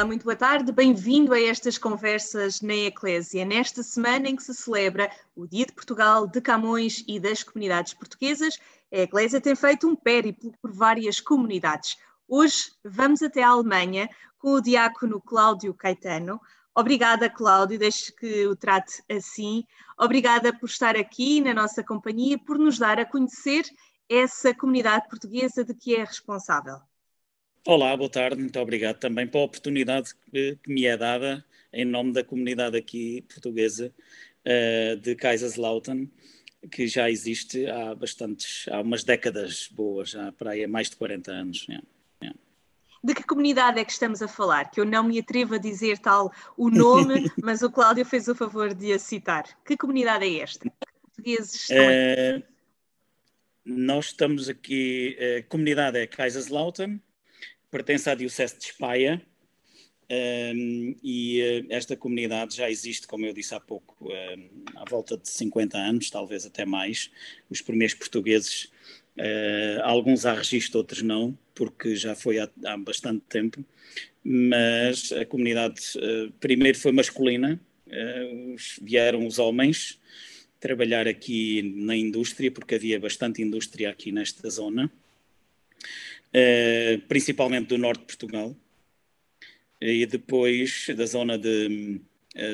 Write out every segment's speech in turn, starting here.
Olá, muito boa tarde. Bem-vindo a estas conversas na Eclésia, nesta semana em que se celebra o Dia de Portugal, de Camões e das comunidades portuguesas. A Eclésia tem feito um périplo por várias comunidades. Hoje vamos até a Alemanha com o diácono Cláudio Caetano. Obrigada, Cláudio, deixe que o trate assim. Obrigada por estar aqui na nossa companhia, por nos dar a conhecer essa comunidade portuguesa de que é responsável. Olá, boa tarde, muito obrigado também pela oportunidade que me é dada em nome da comunidade aqui portuguesa de Kaiserslautern, que já existe há umas décadas boas, já para aí há mais de 40 anos. De que comunidade é que estamos a falar? Que eu não me atrevo a dizer tal o nome, mas o Cláudio fez o favor de a citar. Que comunidade é esta? Que portugueses estão aqui? Nós estamos aqui, a comunidade é Kaiserslautern, pertence à Diocese de Speyer, e esta comunidade já existe, como eu disse há pouco, à volta de 50 anos, talvez até mais. Os primeiros portugueses, alguns há registro, outros não, porque já foi há bastante tempo, mas a comunidade primeiro foi masculina, vieram os homens trabalhar aqui na indústria, porque havia bastante indústria aqui nesta zona, principalmente do norte de Portugal, e depois da zona de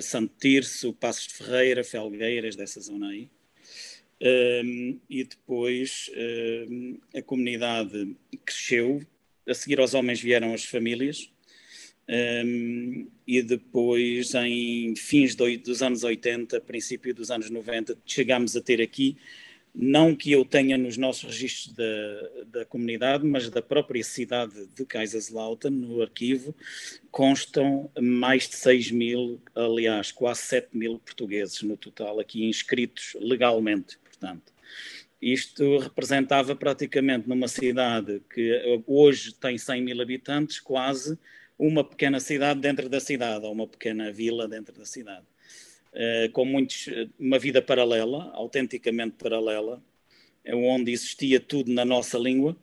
Santo Tirso, Passos de Ferreira, Felgueiras, dessa zona aí. E depois a comunidade cresceu, a seguir aos homens vieram as famílias, e depois em fins dos anos 80, princípio dos anos 90, chegámos a ter aqui, não que eu tenha nos nossos registros da comunidade, mas da própria cidade de Kaiserslautern, no arquivo, constam mais de 6 mil, aliás, quase 7 mil portugueses no total aqui inscritos legalmente, portanto. Isto representava praticamente numa cidade que hoje tem 100 mil habitantes, quase uma pequena cidade dentro da cidade, ou uma pequena vila dentro da cidade. Com uma vida paralela, autenticamente paralela, onde existia tudo na nossa língua,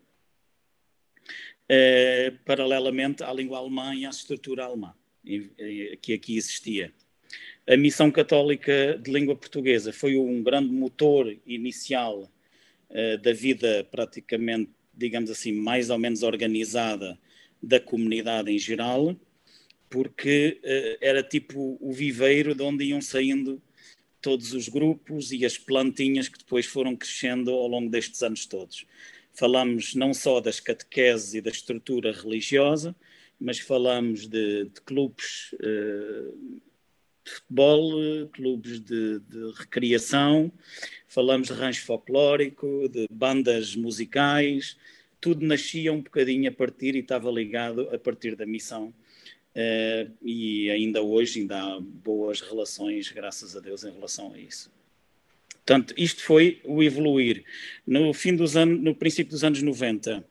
paralelamente à língua alemã e à estrutura alemã, que aqui existia. A Missão Católica de Língua Portuguesa foi um grande motor inicial da vida praticamente, digamos assim, mais ou menos organizada da comunidade em geral, porque era tipo o viveiro de onde iam saindo todos os grupos e as plantinhas que depois foram crescendo ao longo destes anos todos. Falamos não só das catequeses e da estrutura religiosa, mas falamos de clubes de futebol, clubes de recreação, falamos de rancho folclórico, de bandas musicais, tudo nascia um bocadinho a partir e estava ligado a partir da missão. E ainda hoje ainda há boas relações, graças a Deus, em relação a isso. Portanto, isto foi o evoluir. No princípio dos anos 90,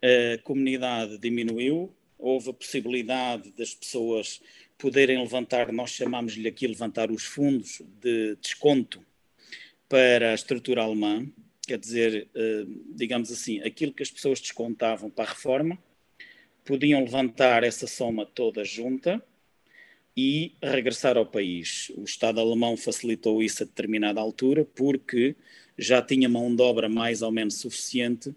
a comunidade diminuiu, houve a possibilidade das pessoas poderem levantar, nós chamámos-lhe aqui levantar os fundos de desconto para a estrutura alemã, quer dizer, digamos assim, aquilo que as pessoas descontavam para a reforma, podiam levantar essa soma toda junta e regressar ao país. O Estado alemão facilitou isso a determinada altura porque já tinha mão de obra mais ou menos suficiente,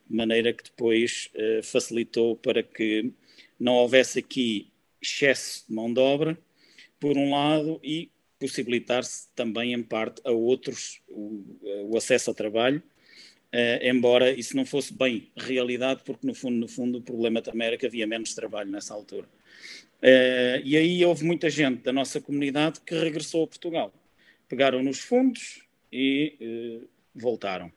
de maneira que depois facilitou para que não houvesse aqui excesso de mão de obra, por um lado, e possibilitar-se também, em parte, a outros o acesso ao trabalho, embora isso não fosse bem realidade, porque no fundo o problema também era que havia menos trabalho nessa altura. E aí houve muita gente da nossa comunidade que regressou a Portugal. Pegaram nos fundos e voltaram.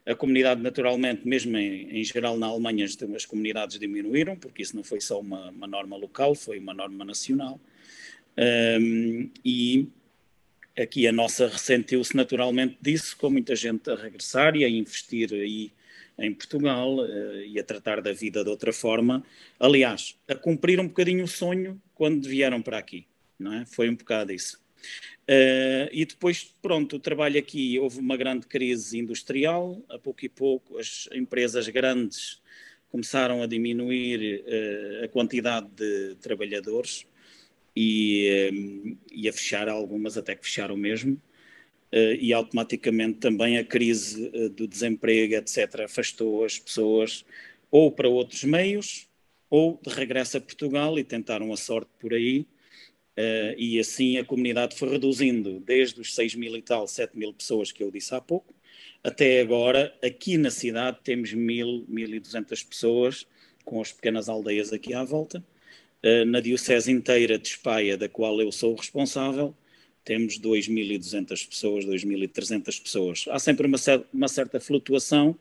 A comunidade, naturalmente, mesmo em geral na Alemanha, as comunidades diminuíram, porque isso não foi só uma norma local, foi uma norma nacional. E aqui a nossa ressentiu-se naturalmente disso, com muita gente a regressar e a investir aí em Portugal e a tratar da vida de outra forma. Aliás, a cumprir um bocadinho o sonho quando vieram para aqui, não é? Foi um bocado isso. E depois, pronto, o trabalho aqui, houve uma grande crise industrial, a pouco e pouco as empresas grandes começaram a diminuir a quantidade de trabalhadores e a fechar algumas, até que fecharam mesmo. E automaticamente também a crise do desemprego, etc., afastou as pessoas ou para outros meios ou de regresso a Portugal e tentaram a sorte por aí. E assim a comunidade foi reduzindo desde os 6.000 e tal, 7.000 pessoas que eu disse há pouco, até agora aqui na cidade temos 1.200 pessoas com as pequenas aldeias aqui à volta. Na diocese inteira de Espaia, da qual eu sou responsável, temos 2.200 pessoas, 2.300 pessoas. Há sempre uma certa flutuação,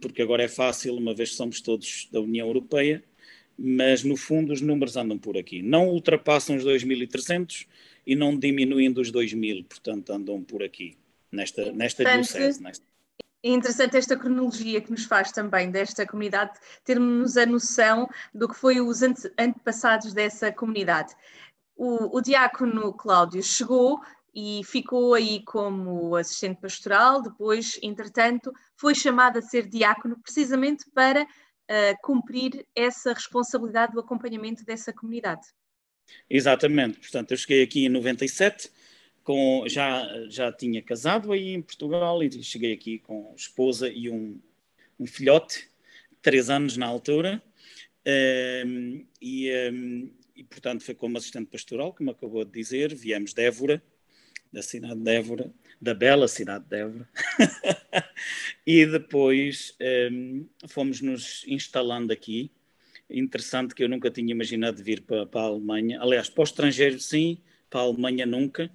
porque agora é fácil, uma vez que somos todos da União Europeia, mas no fundo os números andam por aqui. Não ultrapassam os 2.300 e não diminuem dos 2.000, portanto andam por aqui, nesta diocese. É interessante esta cronologia que nos faz também desta comunidade, termos a noção do que foi os antepassados dessa comunidade. O diácono Cláudio chegou e ficou aí como assistente pastoral, depois, entretanto, foi chamado a ser diácono precisamente para cumprir essa responsabilidade do acompanhamento dessa comunidade. Exatamente, portanto eu cheguei aqui em 97, já tinha casado aí em Portugal e cheguei aqui com esposa e um filhote, 3 anos na altura, e portanto foi como assistente pastoral, como acabou de dizer, viemos de Évora, da cidade de Évora, da bela cidade de Évora, e depois fomos nos instalando aqui. Interessante que eu nunca tinha imaginado vir para a Alemanha, aliás, para o estrangeiro sim, para a Alemanha nunca,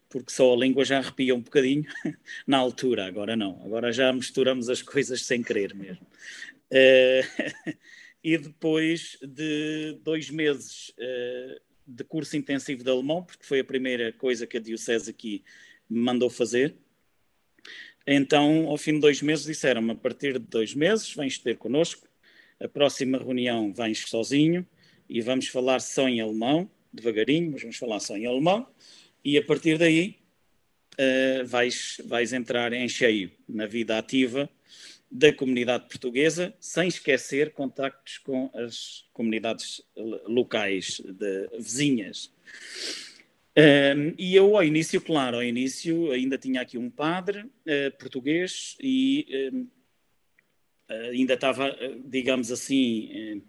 porque só a língua já arrepia um bocadinho na altura, agora não, agora já misturamos as coisas sem querer mesmo. E depois de 2 meses de curso intensivo de alemão, porque foi a primeira coisa que a diocese aqui me mandou fazer, então ao fim de 2 meses disseram-me, a partir de 2 meses vens ter connosco, a próxima reunião vens sozinho e vamos falar só em alemão, devagarinho, mas vamos falar só em alemão, e a partir daí vais entrar em cheio na vida ativa da comunidade portuguesa, sem esquecer contactos com as comunidades locais, vizinhas. E eu, ao início, ainda tinha aqui um padre português e ainda estava, digamos assim,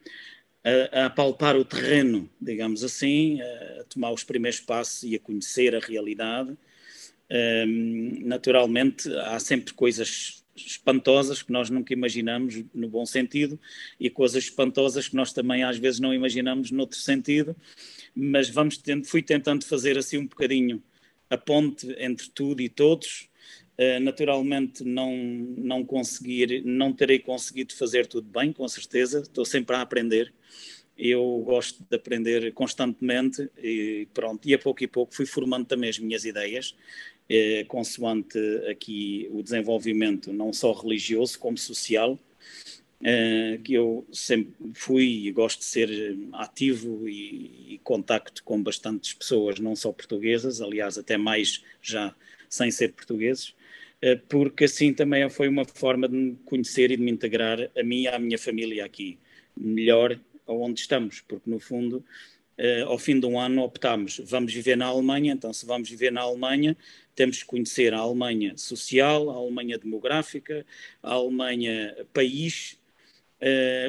a palpar o terreno, digamos assim, a tomar os primeiros passos e a conhecer a realidade. Naturalmente, há sempre coisas espantosas que nós nunca imaginamos no bom sentido e coisas espantosas que nós também às vezes não imaginamos noutro sentido, mas fui tentando fazer assim um bocadinho a ponte entre tudo e todos. Naturalmente não terei conseguido fazer tudo bem, com certeza, estou sempre a aprender. Eu gosto de aprender constantemente e pronto, e a pouco fui formando também as minhas ideias, consoante aqui o desenvolvimento não só religioso como social, que eu sempre fui e gosto de ser ativo e contacto com bastantes pessoas, não só portuguesas, aliás até mais já sem ser portugueses, porque assim também foi uma forma de me conhecer e de me integrar a mim e à minha família aqui, melhor onde estamos, porque no fundo ao fim de um ano optámos, vamos viver na Alemanha, então se vamos viver na Alemanha temos que conhecer a Alemanha social, a Alemanha demográfica, a Alemanha país,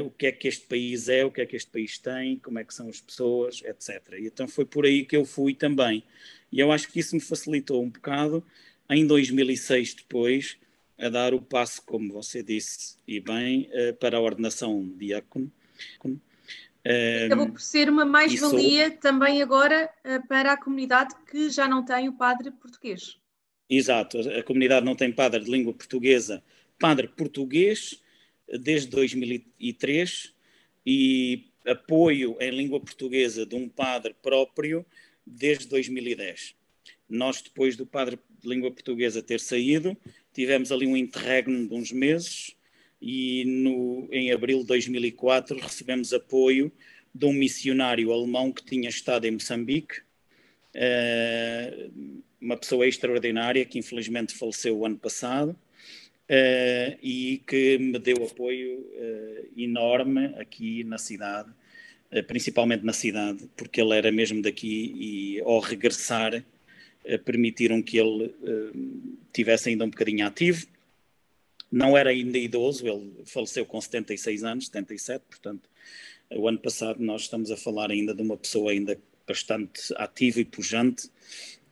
o que é que este país é, o que é que este país tem, como é que são as pessoas, etc. E então foi por aí que eu fui também. E eu acho que isso me facilitou um bocado, em 2006 depois, a dar o passo, como você disse, e bem, para a ordenação de diácono. Acabou por ser uma mais-valia também agora para a comunidade que já não tem o padre português. Exato, a comunidade não tem padre de língua portuguesa, padre português desde 2003 e apoio em língua portuguesa de um padre próprio desde 2010. Nós, depois do padre de língua portuguesa ter saído, tivemos ali um interregno de uns meses e em abril de 2004 recebemos apoio de um missionário alemão que tinha estado em Moçambique, uma pessoa extraordinária que infelizmente faleceu o ano passado, e que me deu apoio enorme aqui na cidade, principalmente na cidade, porque ele era mesmo daqui e ao regressar permitiram que ele tivesse ainda um bocadinho ativo. Não era ainda idoso, ele faleceu com 76 anos, 77, portanto, o ano passado nós estamos a falar ainda de uma pessoa ainda bastante ativa e pujante.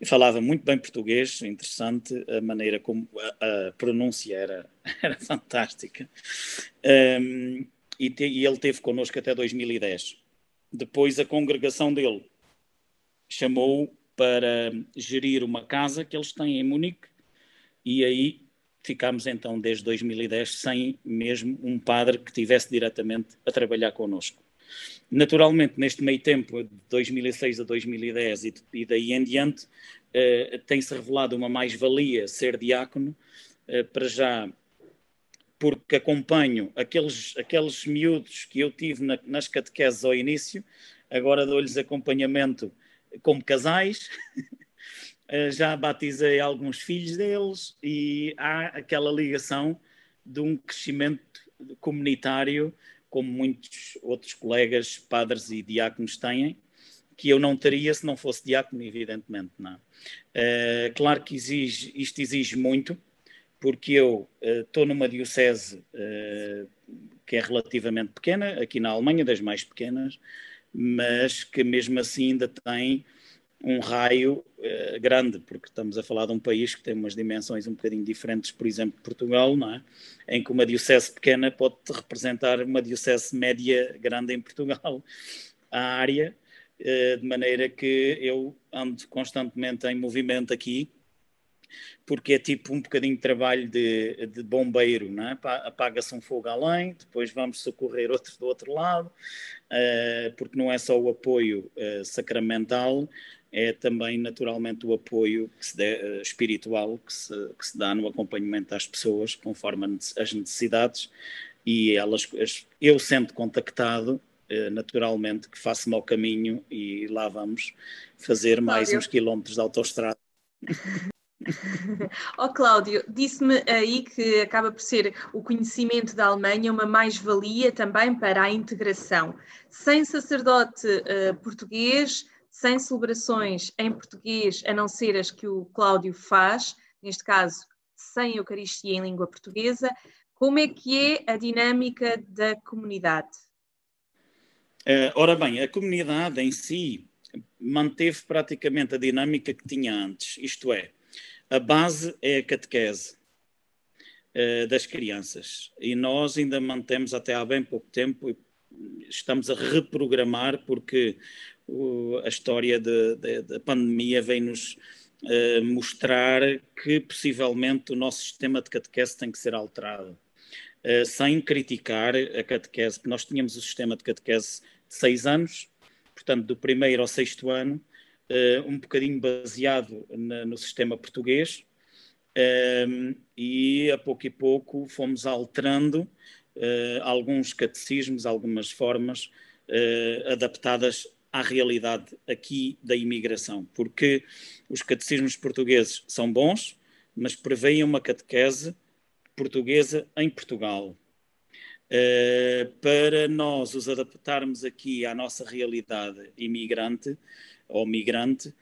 Falava muito bem português, interessante, a maneira como a pronúncia era fantástica. E ele esteve connosco até 2010. Depois a congregação dele chamou para gerir uma casa que eles têm em Munique, e aí ficámos então desde 2010 sem mesmo um padre que estivesse diretamente a trabalhar connosco. Naturalmente, neste meio tempo, de 2006 a 2010 e daí em diante, tem-se revelado uma mais-valia ser diácono, para já porque acompanho aqueles miúdos que eu tive nas catequeses ao início, agora dou-lhes acompanhamento como casais, já batizei alguns filhos deles e há aquela ligação de um crescimento comunitário, como muitos outros colegas, padres e diáconos têm, que eu não teria se não fosse diácono, evidentemente. Não. Claro que isto exige muito, porque eu estou numa diocese que é relativamente pequena, aqui na Alemanha, das mais pequenas, mas que mesmo assim ainda tem um raio grande, porque estamos a falar de um país que tem umas dimensões um bocadinho diferentes, por exemplo, de Portugal, não é? Em que uma diocese pequena pode representar uma diocese média grande em Portugal, a área, de maneira que eu ando constantemente em movimento aqui, porque é tipo um bocadinho de trabalho de bombeiro, não é? Apaga-se um fogo além, depois vamos socorrer outro do outro lado, porque não é só o apoio sacramental, é também naturalmente o apoio espiritual que se dá no acompanhamento às pessoas conforme as necessidades, e eu sendo contactado, naturalmente que faço-me ao caminho e lá vamos fazer mais uns quilómetros de autoestrada. Cláudio, disse-me aí que acaba por ser o conhecimento da Alemanha uma mais-valia também para a integração. Sem sacerdote português, sem celebrações em português, a não ser as que o Cláudio faz, neste caso, sem Eucaristia em língua portuguesa, como é que é a dinâmica da comunidade? Ora bem, a comunidade em si manteve praticamente a dinâmica que tinha antes, isto é, a base é a catequese das crianças, e nós ainda mantemos até há bem pouco tempo, estamos a reprogramar porque a história da pandemia vem-nos mostrar que possivelmente o nosso sistema de catequese tem que ser alterado. Sem criticar a catequese, porque nós tínhamos o sistema de catequese de 6 anos, portanto do primeiro ao sexto ano, um bocadinho baseado no sistema português, e a pouco fomos alterando alguns catecismos, algumas formas adaptadas à realidade aqui da imigração, porque os catecismos portugueses são bons, mas prevêem uma catequese portuguesa em Portugal. Para nós os adaptarmos aqui à nossa realidade imigrante ou migrante,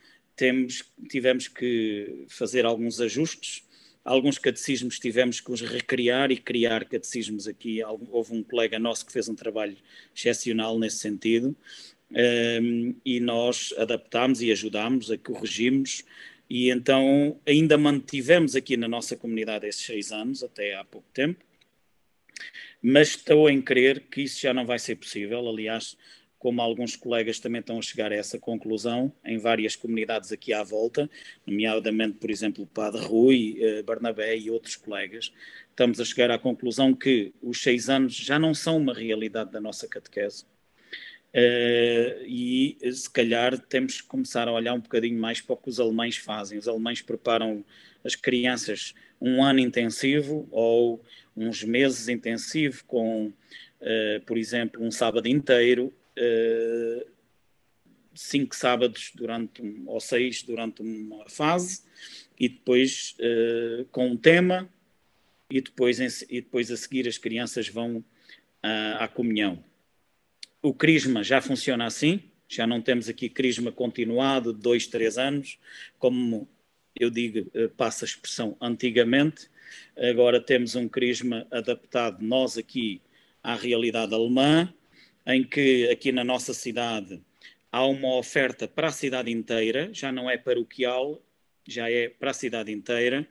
tivemos que fazer alguns ajustes. Alguns catecismos tivemos que os recriar e criar catecismos aqui. Houve um colega nosso que fez um trabalho excepcional nesse sentido, e nós adaptámos e ajudámos a corrigirmos, e então ainda mantivemos aqui na nossa comunidade esses 6 anos, até há pouco tempo, mas estou em crer que isso já não vai ser possível. Aliás, como alguns colegas também estão a chegar a essa conclusão, em várias comunidades aqui à volta, nomeadamente, por exemplo, o Padre Rui, Barnabé e outros colegas, estamos a chegar à conclusão que os 6 anos já não são uma realidade da nossa catequese. E se calhar temos que começar a olhar um bocadinho mais para o que os alemães fazem. Os alemães preparam as crianças um ano intensivo ou uns meses intensivo com, por exemplo, um sábado inteiro, 5 sábados ou 6 durante uma fase, e depois com um tema, e depois a seguir as crianças vão à comunhão. O crisma já funciona assim, já não temos aqui crisma continuado de 2, 3 anos, como eu digo, passa a expressão antigamente. Agora temos um crisma adaptado nós aqui à realidade alemã, em que aqui na nossa cidade há uma oferta para a cidade inteira, já não é paroquial, já é para a cidade inteira,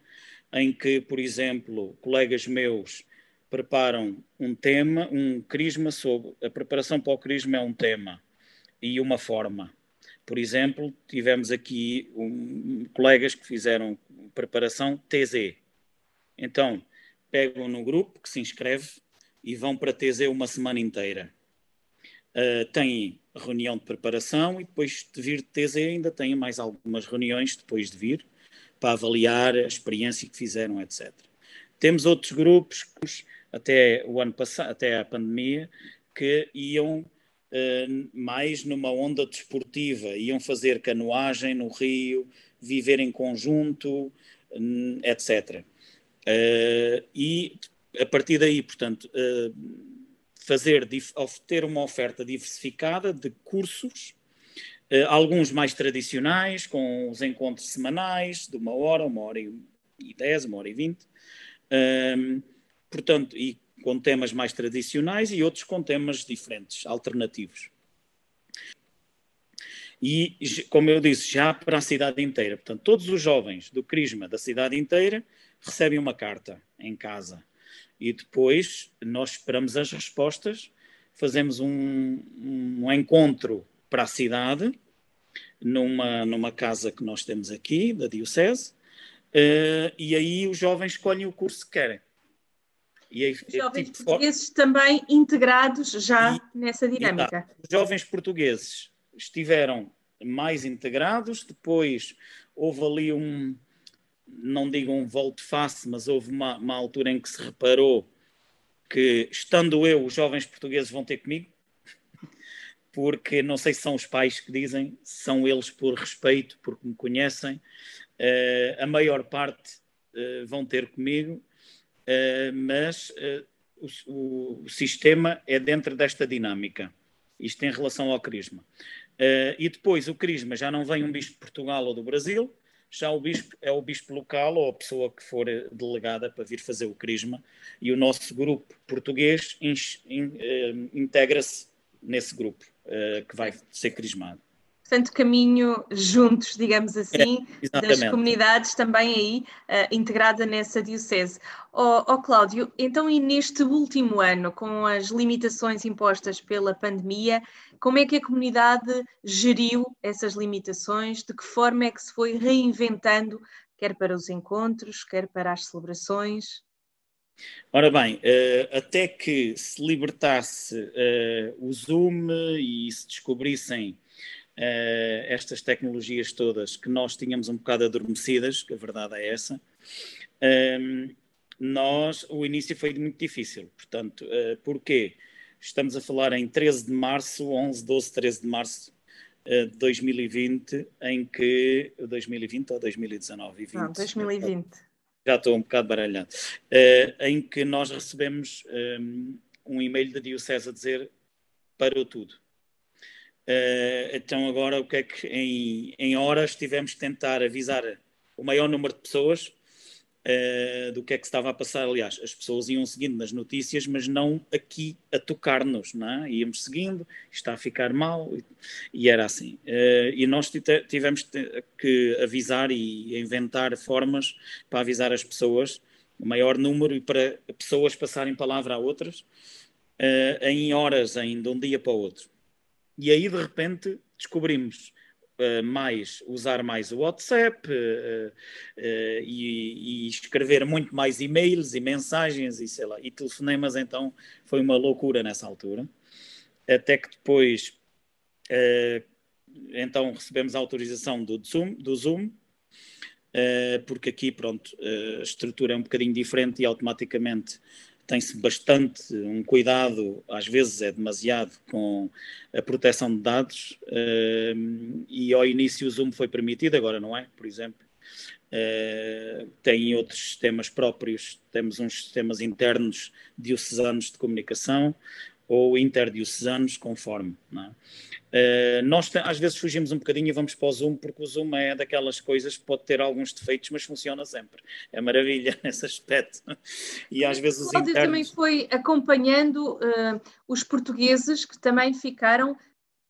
em que, por exemplo, colegas meus preparam um tema, um crisma sobre... A preparação para o crisma é um tema e uma forma. Por exemplo, tivemos aqui colegas que fizeram preparação TZ. Então, pegam no grupo que se inscreve e vão para TZ uma semana inteira. Têm reunião de preparação e depois de vir de TZ ainda têm mais algumas reuniões depois de vir para avaliar a experiência que fizeram, etc. Temos outros grupos, até o ano passado, até a pandemia, que iam mais numa onda desportiva, iam fazer canoagem no rio, viver em conjunto, etc. E a partir daí, portanto, ter uma oferta diversificada de cursos, alguns mais tradicionais, com os encontros semanais de 1 hora e 10, 1 hora e 20, portanto, e com temas mais tradicionais e outros com temas diferentes, alternativos. E, como eu disse, já para a cidade inteira. Portanto, todos os jovens do Crisma da cidade inteira recebem uma carta em casa. E depois nós esperamos as respostas, fazemos um encontro para a cidade, numa casa que nós temos aqui, da Diocese, e aí os jovens escolhem o curso que querem. E aí, os jovens portugueses também integrados já nessa dinâmica. Os jovens portugueses estiveram mais integrados, depois houve ali não digo um volte-face, mas houve uma altura em que se reparou que, estando eu, os jovens portugueses vão ter comigo, porque não sei se são os pais que dizem, são eles por respeito, porque me conhecem, a maior parte vão ter comigo, mas o sistema é dentro desta dinâmica, isto em relação ao crisma. E depois o crisma já não vem um bispo de Portugal ou do Brasil, já o bispo é o bispo local ou a pessoa que for delegada para vir fazer o crisma, e o nosso grupo português integra-se nesse grupo que vai ser crismado. Portanto, caminho juntos, digamos assim, das comunidades também aí integrada nessa diocese. Cláudio, então e neste último ano, com as limitações impostas pela pandemia, como é que a comunidade geriu essas limitações? De que forma é que se foi reinventando, quer para os encontros, quer para as celebrações? Ora bem, até que se libertasse o Zoom e se descobrissem estas tecnologias todas que nós tínhamos um bocado adormecidas, que a verdade é essa, o início foi muito difícil. Portanto, porquê? Estamos a falar em 13 de março, 11, 12, 13 de março de 2020, em que... 2020 ou 2019? 20, não, 2020. Já estou um bocado baralhado. Em que nós recebemos um e-mail da Diocese a dizer parou tudo. Então agora o que é que em horas tivemos que tentar avisar o maior número de pessoas do que é que estava a passar. Aliás, as pessoas iam seguindo nas notícias, mas não aqui a tocar-nos, não é? Íamos seguindo, está a ficar mal, e era assim. E nós tivemos que avisar e inventar formas para avisar as pessoas, o maior número, e para pessoas passarem palavra a outras, em horas ainda, um dia para o outro. E aí, de repente, descobrimos usar mais o WhatsApp e escrever muito mais e-mails e mensagens e sei lá, e telefonemas. Então foi uma loucura nessa altura, até que depois então recebemos a autorização do Zoom, porque aqui, pronto, a estrutura é um bocadinho diferente e automaticamente tem-se bastante um cuidado, às vezes é demasiado, com a proteção de dados, e ao início o Zoom foi permitido, agora não é, por exemplo. têm outros sistemas próprios, temos uns sistemas internos diocesanos de comunicação ou interdiocesanos, conforme, não é? Nós às vezes fugimos um bocadinho e vamos para o Zoom, porque o Zoom é daquelas coisas que pode ter alguns defeitos, mas funciona sempre. É maravilha nesse aspecto. E às vezes os internos... também foi acompanhando os portugueses que também ficaram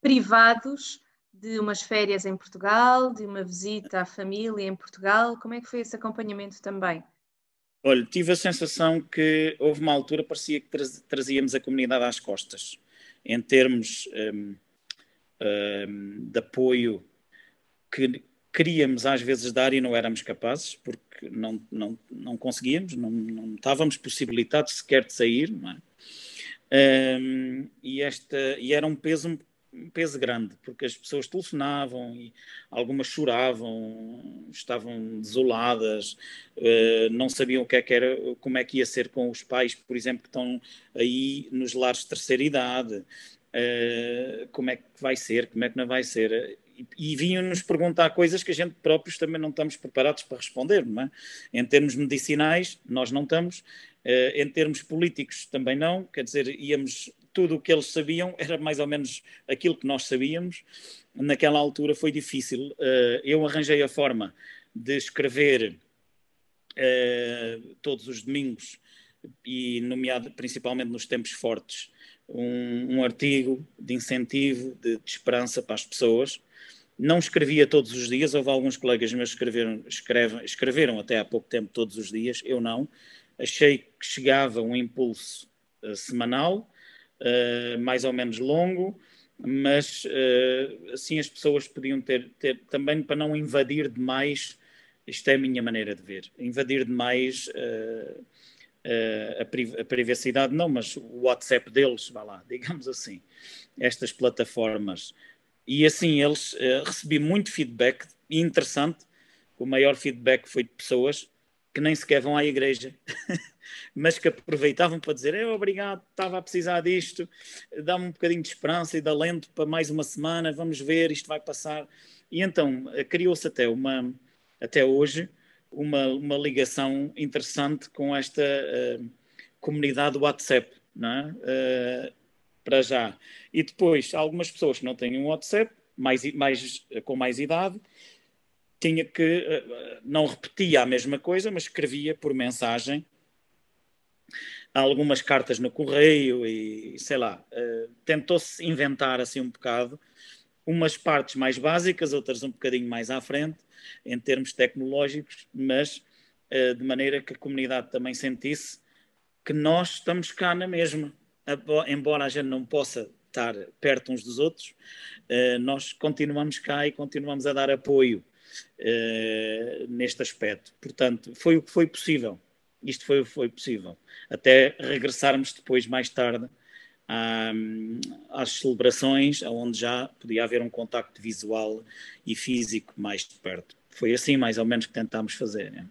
privados de umas férias em Portugal, de uma visita à família em Portugal. Como é que foi esse acompanhamento também? Olha, tive a sensação que houve uma altura, parecia que trazíamos a comunidade às costas, em termos de apoio que queríamos às vezes dar e não éramos capazes, porque não conseguíamos, não estávamos possibilitados sequer de sair, não é? E era um peso grande, porque as pessoas telefonavam e algumas choravam, estavam desoladas, não sabiam o que é que era, como é que ia ser com os pais, por exemplo, que estão aí nos lares de terceira idade, como é que vai ser, como é que não vai ser, e vinham-nos perguntar coisas que a gente próprios também não estamos preparados para responder, não é? Em termos medicinais, nós não estamos, em termos políticos também não, quer dizer, tudo o que eles sabiam era mais ou menos aquilo que nós sabíamos. Naquela altura foi difícil. Eu arranjei a forma de escrever todos os domingos, e nomeado principalmente nos tempos fortes, um artigo de incentivo, de esperança para as pessoas. Não escrevia todos os dias, houve alguns colegas meus que escreveram até há pouco tempo todos os dias, eu não. Achei que chegava um impulso semanal, mais ou menos longo, mas assim as pessoas podiam ter também, para não invadir demais, isto é a minha maneira de ver, invadir demais a privacidade, não, mas o WhatsApp deles, vá lá, digamos assim, estas plataformas. E assim eles recebi muito feedback interessante. O maior feedback foi de pessoas que nem sequer vão à igreja, mas que aproveitavam para dizer obrigado, estava a precisar disto, dá-me um bocadinho de esperança e de alento para mais uma semana, vamos ver, isto vai passar. E então criou-se até hoje uma ligação interessante com esta comunidade do WhatsApp, não é? Para já. E depois, algumas pessoas que não têm um WhatsApp, com mais idade, tinha que, não repetia a mesma coisa, mas escrevia por mensagem algumas cartas no correio e, sei lá, tentou-se inventar assim um bocado, umas partes mais básicas, outras um bocadinho mais à frente, em termos tecnológicos, mas de maneira que a comunidade também sentisse que nós estamos cá na mesma. Embora a gente não possa estar perto uns dos outros, nós continuamos cá e continuamos a dar apoio neste aspecto. Portanto, foi o que foi possível. Isto foi possível. Até regressarmos depois, mais tarde, às celebrações, onde já podia haver um contacto visual e físico mais de perto. Foi assim, mais ou menos, que tentámos fazer, né?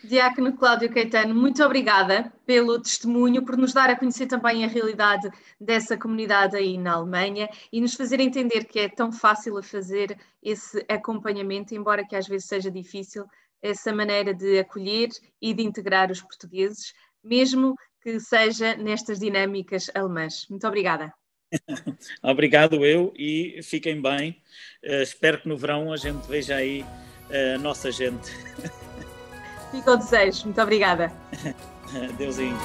Diácono Cláudio Caetano, muito obrigada pelo testemunho, por nos dar a conhecer também a realidade dessa comunidade aí na Alemanha e nos fazer entender que é tão fácil a fazer esse acompanhamento, embora que às vezes seja difícil, essa maneira de acolher e de integrar os portugueses, mesmo que seja nestas dinâmicas alemãs. Muito obrigada. Obrigado eu e fiquem bem. Espero que no verão a gente veja aí a nossa gente. Fica o desejo. Muito obrigada. Deusinho.